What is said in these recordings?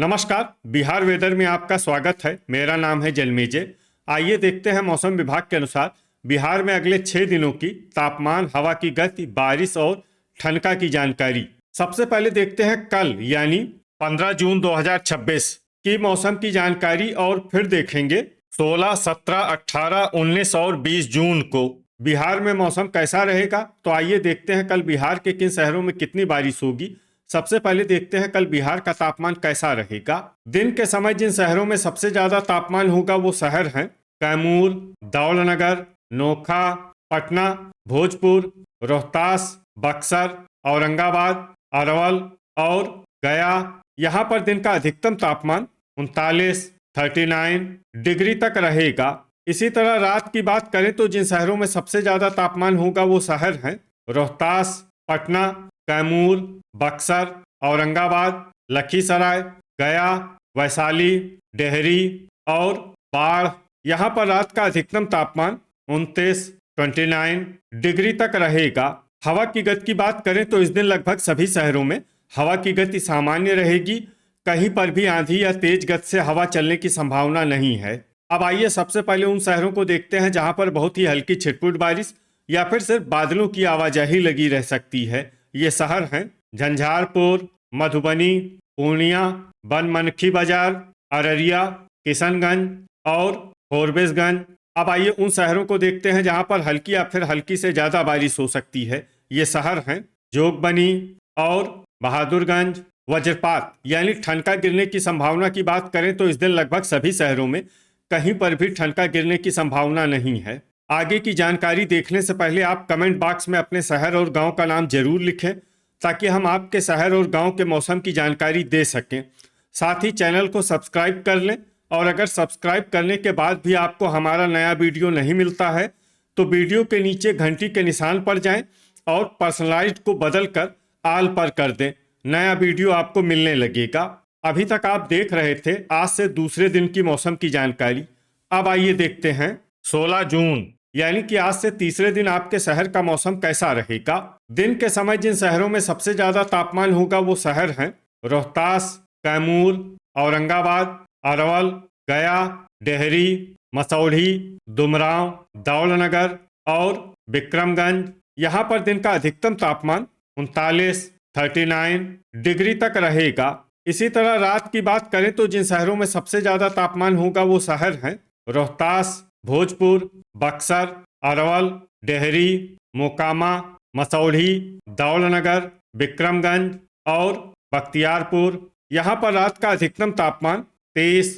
नमस्कार। बिहार वेदर में आपका स्वागत है। मेरा नाम है जन्मेजय। आइए देखते हैं मौसम विभाग के अनुसार बिहार में अगले 6 दिनों की तापमान, हवा की गति, बारिश और ठनका की जानकारी। सबसे पहले देखते हैं कल यानी 15 जून 2026 की मौसम की जानकारी और फिर देखेंगे 16, 17, 18, 19 और 20 जून को बिहार में मौसम कैसा रहेगा। तो आइए देखते हैं कल बिहार के किन शहरों में कितनी बारिश होगी। सबसे पहले देखते हैं कल बिहार का तापमान कैसा रहेगा। दिन के समय जिन शहरों में सबसे ज्यादा तापमान होगा वो शहर हैं कैमूर, दौलनगर, नोखा, पटना, भोजपुर, रोहतास, बक्सर, औरंगाबाद, अरवल और गया। यहाँ पर दिन का अधिकतम तापमान 39 डिग्री तक रहेगा। इसी तरह रात की बात करें तो जिन शहरों में सबसे ज्यादा तापमान होगा वो शहर हैं रोहतास, पटना, कैमूर, बक्सर, औरंगाबाद, लखीसराय, गया, वैशाली, डेहरी और बाढ़। यहाँ पर रात का अधिकतम तापमान 29 डिग्री तक रहेगा। हवा की गति की बात करें तो इस दिन लगभग सभी शहरों में हवा की गति सामान्य रहेगी। कहीं पर भी आंधी या तेज गति से हवा चलने की संभावना नहीं है। अब आइए सबसे पहले उन शहरों को देखते हैं जहां पर बहुत ही हल्की छिटपुट बारिश या फिर सिर्फ बादलों की आवाजाही लगी रह सकती है। ये शहर हैं झंझारपुर, मधुबनी, पूर्णिया, बनमनखी बाजार, अररिया, किशनगंज और फोरबिसगंज। अब आइए उन शहरों को देखते हैं जहां पर हल्की या फिर हल्की से ज्यादा बारिश हो सकती है। ये शहर हैं जोगबनी और बहादुरगंज। वज्रपात यानी ठनका गिरने की संभावना की बात करें तो इस दिन लगभग सभी शहरों में कहीं पर भी ठनका गिरने की संभावना नहीं है। आगे की जानकारी देखने से पहले आप कमेंट बॉक्स में अपने शहर और गांव का नाम जरूर लिखें ताकि हम आपके शहर और गांव के मौसम की जानकारी दे सकें। साथ ही चैनल को सब्सक्राइब कर लें और अगर सब्सक्राइब करने के बाद भी आपको हमारा नया वीडियो नहीं मिलता है तो वीडियो के नीचे घंटी के निशान पर जाएं और पर्सनलाइज्ड को बदल कर आल पर कर दें। नया वीडियो आपको मिलने लगेगा। अभी तक आप देख रहे थे आज से दूसरे दिन की मौसम की जानकारी। अब आइए देखते हैं 16 जून यानी कि आज से तीसरे दिन आपके शहर का मौसम कैसा रहेगा। दिन के समय जिन शहरों में सबसे ज्यादा तापमान होगा वो शहर हैं रोहतास, कैमूर, औरंगाबाद, अरवल, गया, डेहरी, मसौढ़ी, दुमराव, दौलनगर और विक्रमगंज। यहाँ पर दिन का अधिकतम तापमान 39 डिग्री तक रहेगा। इसी तरह रात की बात करें तो जिन शहरों में सबसे ज्यादा तापमान होगा वो शहर हैं रोहतास, भोजपुर, बक्सर, अरवल, डेहरी, मोकामा, मसौढ़ी, दौलनगर, विक्रमगंज और बख्तियारपुर। यहाँ पर रात का अधिकतम तापमान 30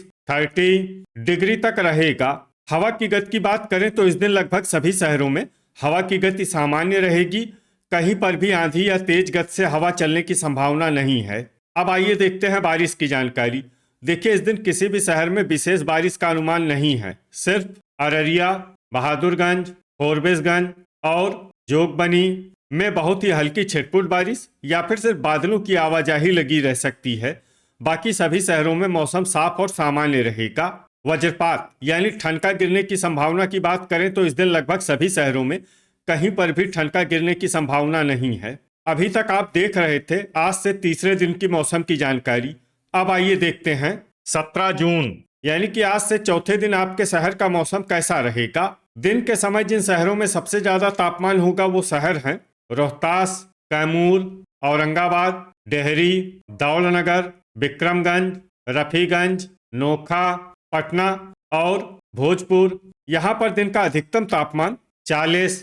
डिग्री तक रहेगा। हवा की गति की बात करें तो इस दिन लगभग सभी शहरों में हवा की गति सामान्य रहेगी। कहीं पर भी आंधी या तेज गति से हवा चलने की संभावना नहीं है। अब आइए देखते हैं बारिश की जानकारी। देखिए इस दिन किसी भी शहर में विशेष बारिश का अनुमान नहीं है। सिर्फ अररिया, बहादुरगंज, फोरबिसगंज और जोगबनी में बहुत ही हल्की छिटपुट बारिश या फिर सिर्फ बादलों की आवाजाही लगी रह सकती है। बाकी सभी शहरों में मौसम साफ और सामान्य रहेगा। वज्रपात यानी ठनका गिरने की संभावना की बात करें तो इस दिन लगभग सभी शहरों में कहीं पर भी ठनका गिरने की संभावना नहीं है। अभी तक आप देख रहे थे आज से तीसरे दिन की मौसम की जानकारी। अब आइए देखते हैं 17 जून यानी कि आज से चौथे दिन आपके शहर का मौसम कैसा रहेगा। दिन के समय जिन शहरों में सबसे ज्यादा तापमान होगा वो शहर हैं रोहतास, कैमूर, औरंगाबाद, डेहरी, दौलनगर, विक्रमगंज, रफीगंज, नोखा, पटना और भोजपुर। यहाँ पर दिन का अधिकतम तापमान 40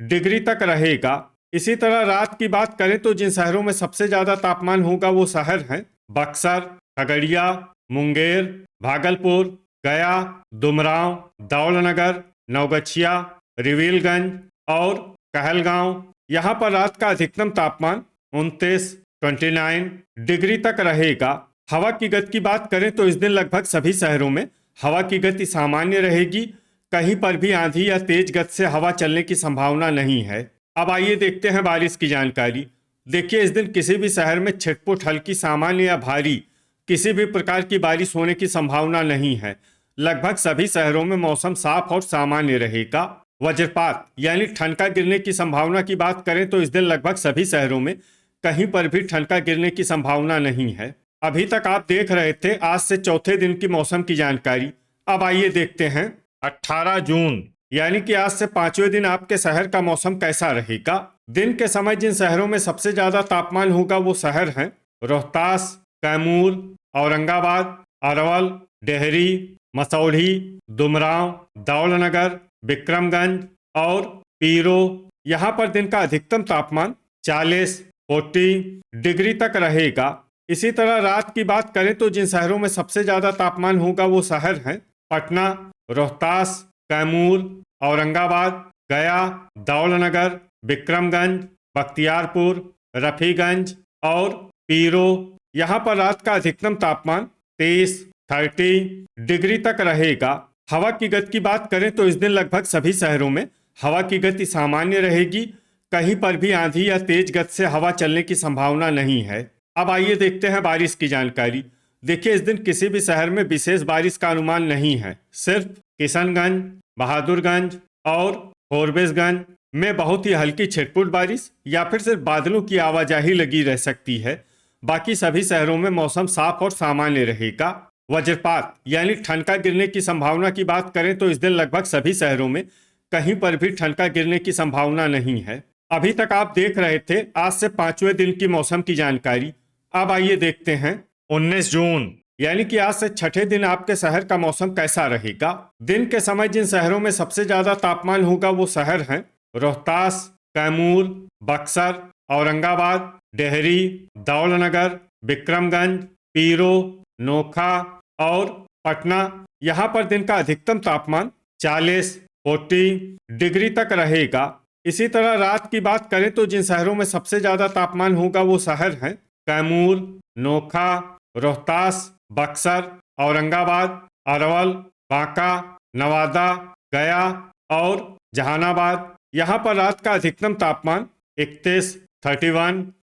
डिग्री तक रहेगा। इसी तरह रात की बात करें तो जिन शहरों में सबसे ज्यादा तापमान होगा वो शहर हैं बक्सर, खगड़िया, मुंगेर, भागलपुर, गया, दुमराव, दौलनगर, नवगछिया, रिविलगंज और कहलगांव। यहाँ पर रात का अधिकतम तापमान 29 डिग्री तक रहेगा। हवा की गति की बात करें तो इस दिन लगभग सभी शहरों में हवा की गति सामान्य रहेगी। कहीं पर भी आंधी या तेज गति से हवा चलने की संभावना नहीं है। अब आइए देखते हैं बारिश की जानकारी। देखिए इस दिन किसी भी शहर में छिटपुट हल्की, सामान्य या भारी किसी भी प्रकार की बारिश होने की संभावना नहीं है। लगभग सभी शहरों में मौसम साफ और सामान्य रहेगा। वज्रपात यानी ठनका गिरने की संभावना की बात करें तो इस दिन लगभग सभी शहरों में कहीं पर भी ठनका गिरने की संभावना नहीं है। अभी तक आप देख रहे थे आज से चौथे दिन की मौसम की जानकारी। अब आइए देखते हैं 18 जून यानी कि आज से पांचवें दिन आपके शहर का मौसम कैसा रहेगा। दिन के समय जिन शहरों में सबसे ज्यादा तापमान होगा वो शहर हैं रोहतास, कैमूर, औरंगाबाद, अरवल, डेहरी, मसौढ़ी, डुमरांव, दौलनगर, विक्रमगंज और पीरो। यहाँ पर दिन का अधिकतम तापमान 40 डिग्री तक रहेगा। इसी तरह रात की बात करें तो जिन शहरों में सबसे ज्यादा तापमान होगा वो शहर हैं पटना, रोहतास, कैमूर, औरंगाबाद, गया, दौलनगर, विक्रमगंज, बख्तियारपुर, रफीगंज और पीरो। यहाँ पर रात का अधिकतम तापमान 30 डिग्री तक रहेगा। हवा की गति की बात करें तो इस दिन लगभग सभी शहरों में हवा की गति सामान्य रहेगी। कहीं पर भी आंधी या तेज गति से हवा चलने की संभावना नहीं है। अब आइए देखते हैं बारिश की जानकारी। देखिए, इस दिन किसी भी शहर में विशेष बारिश का अनुमान नहीं है। सिर्फ किशनगंज, बहादुरगंज और फोरबिसगंज में बहुत ही हल्की छिटपुट बारिश या फिर सिर्फ बादलों की आवाजाही लगी रह सकती है। बाकी सभी शहरों में मौसम साफ और सामान्य रहेगा। वज्रपात यानी ठनका गिरने की संभावना की बात करें तो इस दिन लगभग सभी शहरों में कहीं पर भी ठनका गिरने की संभावना नहीं है। अभी तक आप देख रहे थे आज से पांचवें दिन की मौसम की जानकारी। अब आइए देखते हैं 19 जून यानी कि आज से छठे दिन आपके शहर का मौसम कैसा रहेगा। दिन के समय जिन शहरों में सबसे ज्यादा तापमान होगा वो शहर हैं रोहतास, कैमूर, बक्सर, औरंगाबाद, डेहरी, दौलनगर, विक्रमगंज, पीरो, नोखा और पटना। यहाँ पर दिन का अधिकतम तापमान 40 डिग्री तक रहेगा। इसी तरह रात की बात करें तो जिन शहरों में सबसे ज्यादा तापमान होगा वो शहर हैं कैमूर, नोखा, रोहतास, बक्सर, औरंगाबाद, अरवल, बांका, नवादा, गया और जहानाबाद। यहाँ पर रात का अधिकतम तापमान 31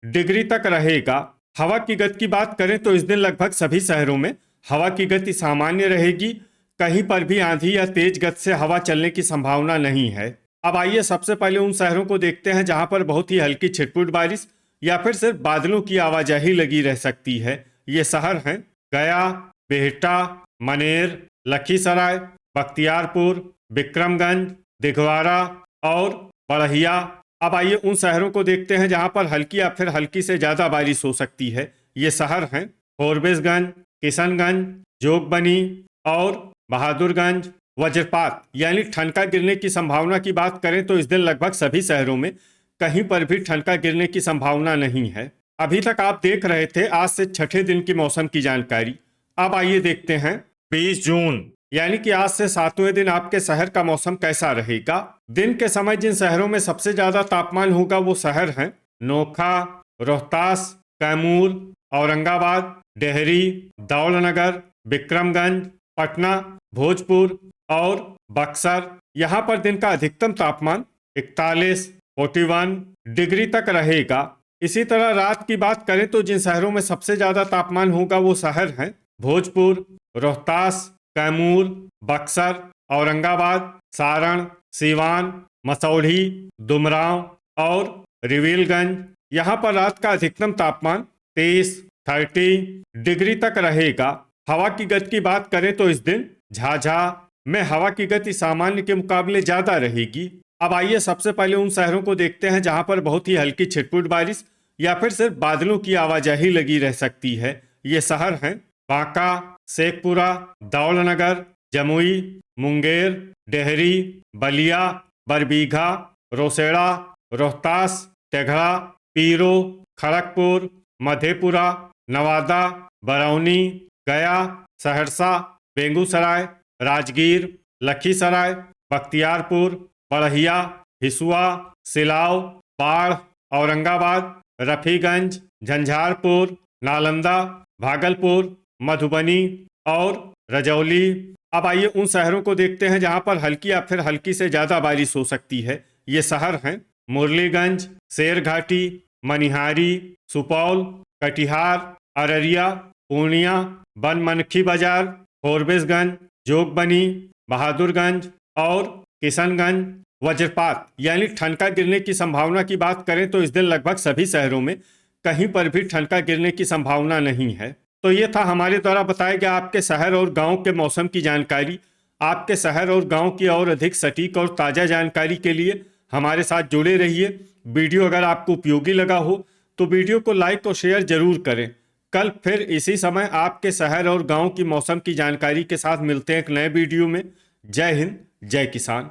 डिग्री तक रहेगा। हवा की गति की बात करें तो इस दिन लगभग सभी शहरों में हवा की गति सामान्य रहेगी। कहीं पर भी आंधी या तेज गति से हवा चलने की संभावना नहीं है। अब आइए सबसे पहले उन शहरों को देखते हैं जहां पर बहुत ही हल्की छिटपुट बारिश या फिर सिर्फ बादलों की आवाजाही लगी रह सकती है। ये शहर हैं गया, बिहटा, मनेर, लखीसराय, बख्तियारपुर, विक्रमगंज, दिघवारा और बड़हिया। अब आइए उन शहरों को देखते हैं जहां पर हल्की या फिर हल्की से ज्यादा बारिश हो सकती है। ये शहर हैं फोरबिसगंज, किशनगंज, जोगबनी और बहादुरगंज। वज्रपात यानी ठनका गिरने की संभावना की बात करें तो इस दिन लगभग सभी शहरों में कहीं पर भी ठनका गिरने की संभावना नहीं है। अभी तक आप देख रहे थे आज से छठे दिन की मौसम की जानकारी। अब आइए देखते हैं 20 जून यानी कि आज से सातवें दिन आपके शहर का मौसम कैसा रहेगा। दिन के समय जिन शहरों में सबसे ज्यादा तापमान होगा वो शहर हैं नोखा, रोहतास, कैमूर, औरंगाबाद, डेहरी, दौलनगर, विक्रमगंज, पटना, भोजपुर और बक्सर। यहाँ पर दिन का अधिकतम तापमान 41 डिग्री तक रहेगा। इसी तरह रात की बात करें तो जिन शहरों में सबसे ज्यादा तापमान होगा वो शहर हैं भोजपुर, रोहतास, कैमूर, बक्सर, औरंगाबाद, सारण, सीवान, मसौढ़ी, डुमरांव और रिविलगंज। यहाँ पर रात का अधिकतम तापमान 30 डिग्री तक रहेगा। हवा की गति की बात करें तो इस दिन झाझा में हवा की गति सामान्य के मुकाबले ज्यादा रहेगी। अब आइए सबसे पहले उन शहरों को देखते हैं जहां पर बहुत ही हल्की छिटपुट बारिश या फिर सिर्फ बादलों की आवाजाही लगी रह सकती है। ये शहर हैं बांका, शेखपुरा, दौलनगर, जमुई, मुंगेर, डेहरी, बलिया, बरबीघा, रोसेड़ा, रोहतास, तेघड़ा, पीरो, खड़गपुर, मधेपुरा, नवादा, बरौनी, गया, सहरसा, बेगूसराय, राजगीर, लखीसराय, बख्तियारपुर, बड़हिया, हिसुआ, सिलाव, बाढ़, औरंगाबाद, रफीगंज, झंझारपुर, नालंदा, भागलपुर, मधुबनी और रजौली। अब आइए उन शहरों को देखते हैं जहां पर हल्की या फिर हल्की से ज्यादा बारिश हो सकती है। ये शहर हैं मुरलीगंज, शेरघाटी, मनिहारी, सुपौल, कटिहार, अररिया, पूर्णिया, बनमनखी बाजार, फोरबिसगंज, जोगबनी, बहादुरगंज और किशनगंज। वज्रपात यानी ठनका गिरने की संभावना की बात करें तो इस दिन लगभग सभी शहरों में कहीं पर भी ठनका गिरने की संभावना नहीं है। तो ये था हमारे द्वारा बताया गया आपके शहर और गांव के मौसम की जानकारी। आपके शहर और गांव की और अधिक सटीक और ताज़ा जानकारी के लिए हमारे साथ जुड़े रहिए। वीडियो अगर आपको उपयोगी लगा हो तो वीडियो को लाइक और शेयर जरूर करें। कल फिर इसी समय आपके शहर और गांव की मौसम की जानकारी के साथ मिलते हैं एक नए वीडियो में। जय हिंद, जय किसान।